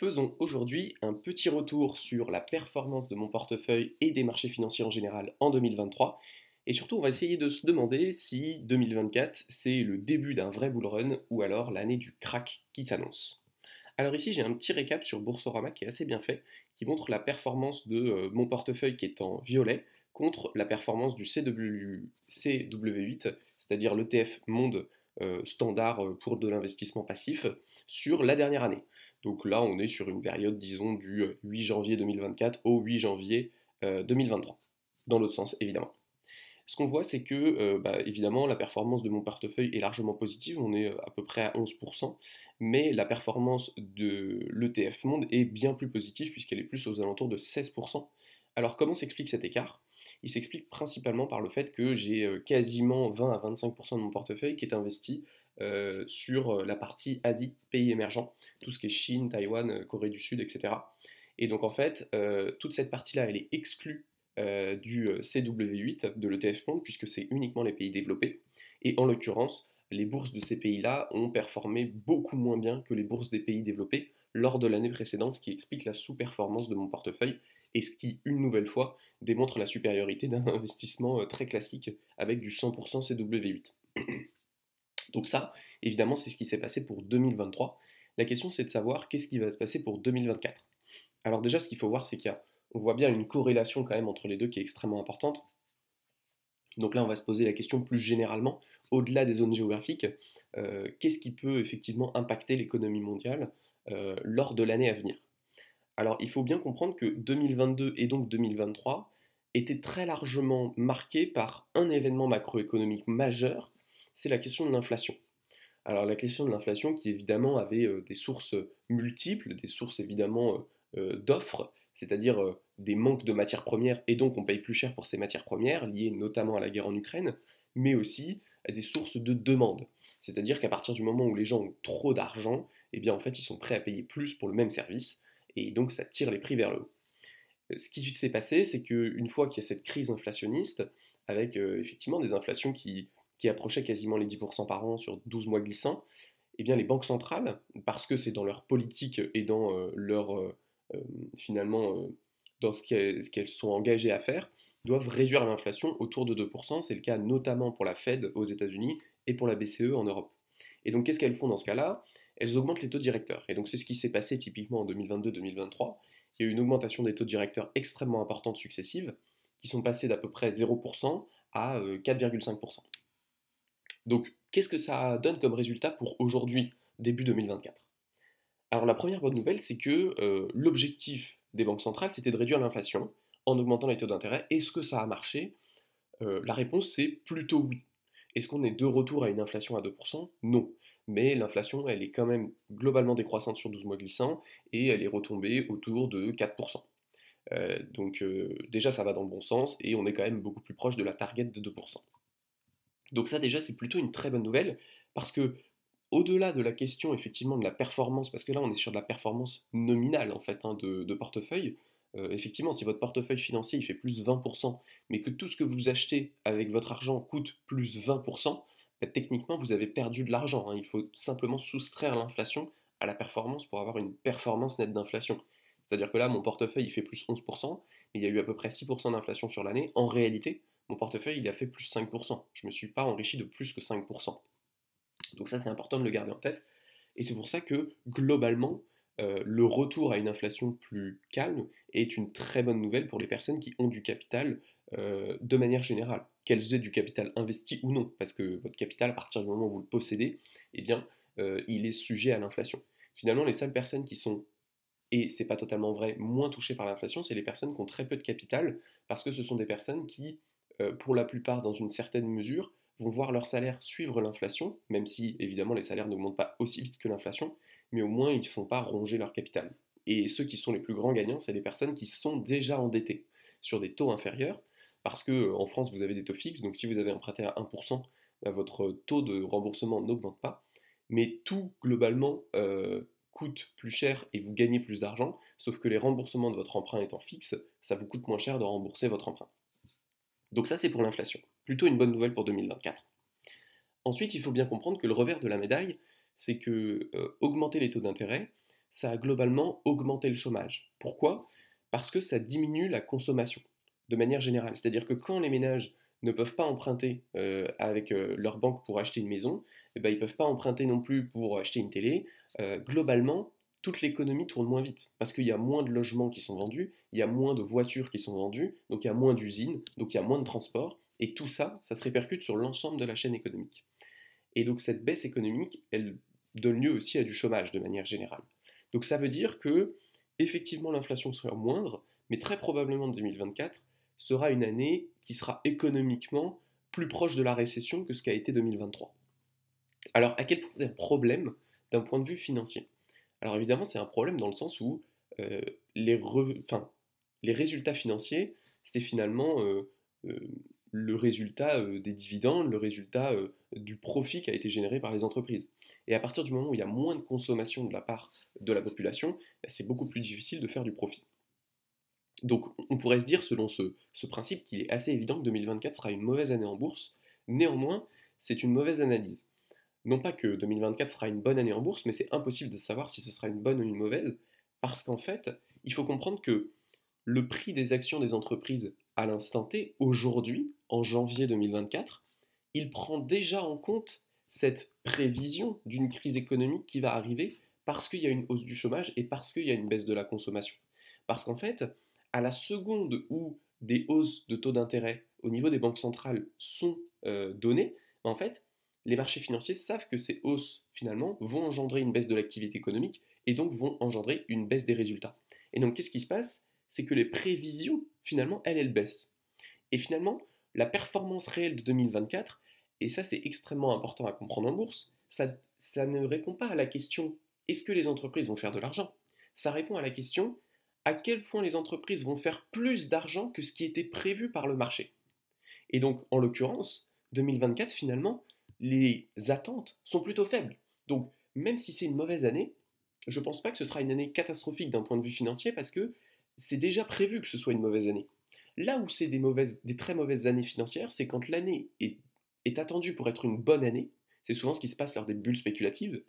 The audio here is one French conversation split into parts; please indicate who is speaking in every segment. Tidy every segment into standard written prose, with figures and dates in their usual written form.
Speaker 1: Faisons aujourd'hui un petit retour sur la performance de mon portefeuille et des marchés financiers en général en 2023. Et surtout, on va essayer de se demander si 2024, c'est le début d'un vrai bull run ou alors l'année du crack qui s'annonce. Alors ici, j'ai un petit récap sur Boursorama qui est assez bien fait, qui montre la performance de mon portefeuille qui est en violet contre la performance du CW8, c'est-à-dire l'ETF monde standard pour de l'investissement passif, sur la dernière année. Donc là, on est sur une période, disons, du 8 janvier 2024 au 8 janvier 2023. Dans l'autre sens, évidemment. Ce qu'on voit, c'est que, évidemment, la performance de mon portefeuille est largement positive, on est à peu près à 11%, mais la performance de l'ETF Monde est bien plus positive puisqu'elle est plus aux alentours de 16%. Alors comment s'explique cet écart? Il s'explique principalement par le fait que j'ai quasiment 20 à 25% de mon portefeuille qui est investi sur la partie Asie, pays émergents, tout ce qui est Chine, Taïwan, Corée du Sud, etc. Et donc en fait, toute cette partie-là, elle est exclue du CW8, de l'ETF Monde, puisque c'est uniquement les pays développés. Et en l'occurrence, les bourses de ces pays-là ont performé beaucoup moins bien que les bourses des pays développés lors de l'année précédente, ce qui explique la sous-performance de mon portefeuille et ce qui, une nouvelle fois, démontre la supériorité d'un investissement très classique avec du 100% CW8. Donc ça, évidemment, c'est ce qui s'est passé pour 2023. La question, c'est de savoir qu'est-ce qui va se passer pour 2024. Alors déjà, ce qu'il faut voir, c'est on voit bien une corrélation quand même entre les deux qui est extrêmement importante. Donc là, on va se poser la question plus généralement, au-delà des zones géographiques, qu'est-ce qui peut effectivement impacter l'économie mondiale lors de l'année à venir? Alors, il faut bien comprendre que 2022 et donc 2023 étaient très largement marqués par un événement macroéconomique majeur, c'est la question de l'inflation. Alors la question de l'inflation qui évidemment avait des sources multiples, des sources évidemment d'offres, c'est-à-dire des manques de matières premières et donc on paye plus cher pour ces matières premières liées notamment à la guerre en Ukraine, mais aussi à des sources de demande. C'est-à-dire qu'à partir du moment où les gens ont trop d'argent, eh bien en fait ils sont prêts à payer plus pour le même service et donc ça tire les prix vers le haut. Ce qui s'est passé, c'est qu'une fois qu'il y a cette crise inflationniste, avec effectivement des inflations qui approchaient quasiment les 10% par an sur 12 mois glissants, eh bien les banques centrales, parce que c'est dans leur politique et dans euh, finalement dans ce qu'elles sont engagées à faire, doivent réduire l'inflation autour de 2%. C'est le cas notamment pour la Fed aux États-Unis et pour la BCE en Europe. Et donc qu'est-ce qu'elles font dans ce cas-là? Elles augmentent les taux directeurs. Et donc c'est ce qui s'est passé typiquement en 2022-2023. Il y a eu une augmentation des taux directeurs extrêmement importante successive, qui sont passés d'à peu près 0% à 4,5%. Donc, qu'est-ce que ça donne comme résultat pour aujourd'hui, début 2024? Alors, la première bonne nouvelle, c'est que l'objectif des banques centrales, c'était de réduire l'inflation en augmentant les taux d'intérêt. Est-ce que ça a marché? La réponse, c'est plutôt oui. Est-ce qu'on est de retour à une inflation à 2%? Non. Mais l'inflation, elle est quand même globalement décroissante sur 12 mois glissants et elle est retombée autour de 4%. Donc déjà, ça va dans le bon sens et on est quand même beaucoup plus proche de la target de 2%. Donc ça déjà c'est plutôt une très bonne nouvelle parce que au-delà de la question effectivement de la performance, parce que là on est sur de la performance nominale en fait hein, de portefeuille, effectivement si votre portefeuille financier il fait plus 20%, mais que tout ce que vous achetez avec votre argent coûte plus 20%, bah, techniquement vous avez perdu de l'argent, hein. Il faut simplement soustraire l'inflation à la performance pour avoir une performance nette d'inflation. C'est-à-dire que là mon portefeuille il fait plus 11%, mais il y a eu à peu près 6% d'inflation sur l'année. En réalité, mon portefeuille, il a fait plus 5%. Je ne me suis pas enrichi de plus que 5%. Donc ça, c'est important de le garder en tête. Et c'est pour ça que, globalement, le retour à une inflation plus calme est une très bonne nouvelle pour les personnes qui ont du capital de manière générale. Qu'elles aient du capital investi ou non. Parce que votre capital, à partir du moment où vous le possédez, eh bien, il est sujet à l'inflation. Finalement, les seules personnes qui sont et c'est pas totalement vrai, moins touchées par l'inflation, c'est les personnes qui ont très peu de capital, parce que ce sont des personnes qui, pour la plupart, dans une certaine mesure, vont voir leur salaire suivre l'inflation, même si évidemment les salaires n'augmentent pas aussi vite que l'inflation, mais au moins ils ne font pas ronger leur capital. Et ceux qui sont les plus grands gagnants, c'est les personnes qui sont déjà endettées sur des taux inférieurs, parce que en France vous avez des taux fixes, donc si vous avez emprunté à 1%, bah, votre taux de remboursement n'augmente pas, mais tout globalement coûte plus cher et vous gagnez plus d'argent, sauf que les remboursements de votre emprunt étant fixes, ça vous coûte moins cher de rembourser votre emprunt. Donc ça c'est pour l'inflation. Plutôt une bonne nouvelle pour 2024. Ensuite, il faut bien comprendre que le revers de la médaille, c'est que augmenter les taux d'intérêt, ça a globalement augmenté le chômage. Pourquoi? Parce que ça diminue la consommation de manière générale. C'est-à-dire que quand les ménages ne peuvent pas emprunter avec leur banque pour acheter une maison, eh ben, ils ne peuvent pas emprunter non plus pour acheter une télé. Globalement, toute l'économie tourne moins vite parce qu'il y a moins de logements qui sont vendus, il y a moins de voitures qui sont vendues, donc il y a moins d'usines, donc il y a moins de transports, et tout ça, ça se répercute sur l'ensemble de la chaîne économique. Et donc cette baisse économique, elle donne lieu aussi à du chômage de manière générale. Donc ça veut dire que effectivement l'inflation sera moindre, mais très probablement 2024 sera une année qui sera économiquement plus proche de la récession que ce qu'a été 2023. Alors à quel point c'est un problème d'un point de vue financier? Alors évidemment c'est un problème dans le sens où euh, les résultats financiers, c'est finalement euh, le résultat des dividendes, le résultat du profit qui a été généré par les entreprises. Et à partir du moment où il y a moins de consommation de la part de la population, c'est beaucoup plus difficile de faire du profit. Donc on pourrait se dire, selon ce principe, qu'il est assez évident que 2024 sera une mauvaise année en bourse. Néanmoins, c'est une mauvaise analyse. Non pas que 2024 sera une bonne année en bourse, mais c'est impossible de savoir si ce sera une bonne ou une mauvaise, parce qu'en fait, il faut comprendre que le prix des actions des entreprises à l'instant T, aujourd'hui, en janvier 2024, il prend déjà en compte cette prévision d'une crise économique qui va arriver parce qu'il y a une hausse du chômage et parce qu'il y a une baisse de la consommation. Parce qu'en fait, à la seconde où des hausses de taux d'intérêt au niveau des banques centrales sont données, en fait, les marchés financiers savent que ces hausses, finalement, vont engendrer une baisse de l'activité économique et donc vont engendrer une baisse des résultats. Et donc, qu'est-ce qui se passe? C'est que les prévisions, finalement, elles baissent. Et finalement, la performance réelle de 2024, et ça c'est extrêmement important à comprendre en bourse, ça ne répond pas à la question est-ce que les entreprises vont faire de l'argent? Ça répond à la question à quel point les entreprises vont faire plus d'argent que ce qui était prévu par le marché. Et donc, en l'occurrence, 2024, finalement, les attentes sont plutôt faibles. Donc, même si c'est une mauvaise année, je ne pense pas que ce sera une année catastrophique d'un point de vue financier parce que c'est déjà prévu que ce soit une mauvaise année. Là où c'est des très mauvaises années financières, c'est quand l'année est attendue pour être une bonne année. C'est souvent ce qui se passe lors des bulles spéculatives.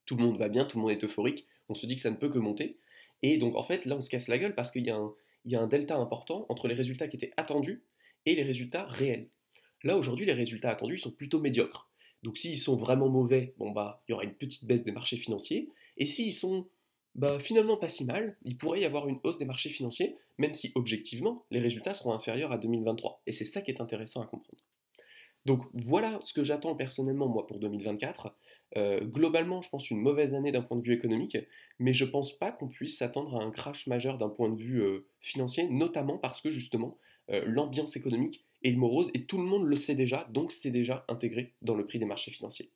Speaker 1: Tout le monde va bien, tout le monde est euphorique, on se dit que ça ne peut que monter. Et donc en fait, là, on se casse la gueule parce il y a un delta important entre les résultats qui étaient attendus et les résultats réels. Là, aujourd'hui, les résultats attendus sont plutôt médiocres. Donc s'ils sont vraiment mauvais, bon bah, il y aura une petite baisse des marchés financiers. Et s'ils sont bah, finalement pas si mal, il pourrait y avoir une hausse des marchés financiers, même si objectivement, les résultats seront inférieurs à 2023. Et c'est ça qui est intéressant à comprendre. Donc voilà ce que j'attends personnellement moi pour 2024. Globalement, je pense une mauvaise année d'un point de vue économique, mais je pense pas qu'on puisse s'attendre à un crash majeur d'un point de vue financier, notamment parce que justement l'ambiance économique est morose et tout le monde le sait déjà, donc c'est déjà intégré dans le prix des marchés financiers.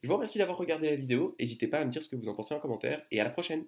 Speaker 1: Je vous remercie d'avoir regardé la vidéo, n'hésitez pas à me dire ce que vous en pensez en commentaire et à la prochaine.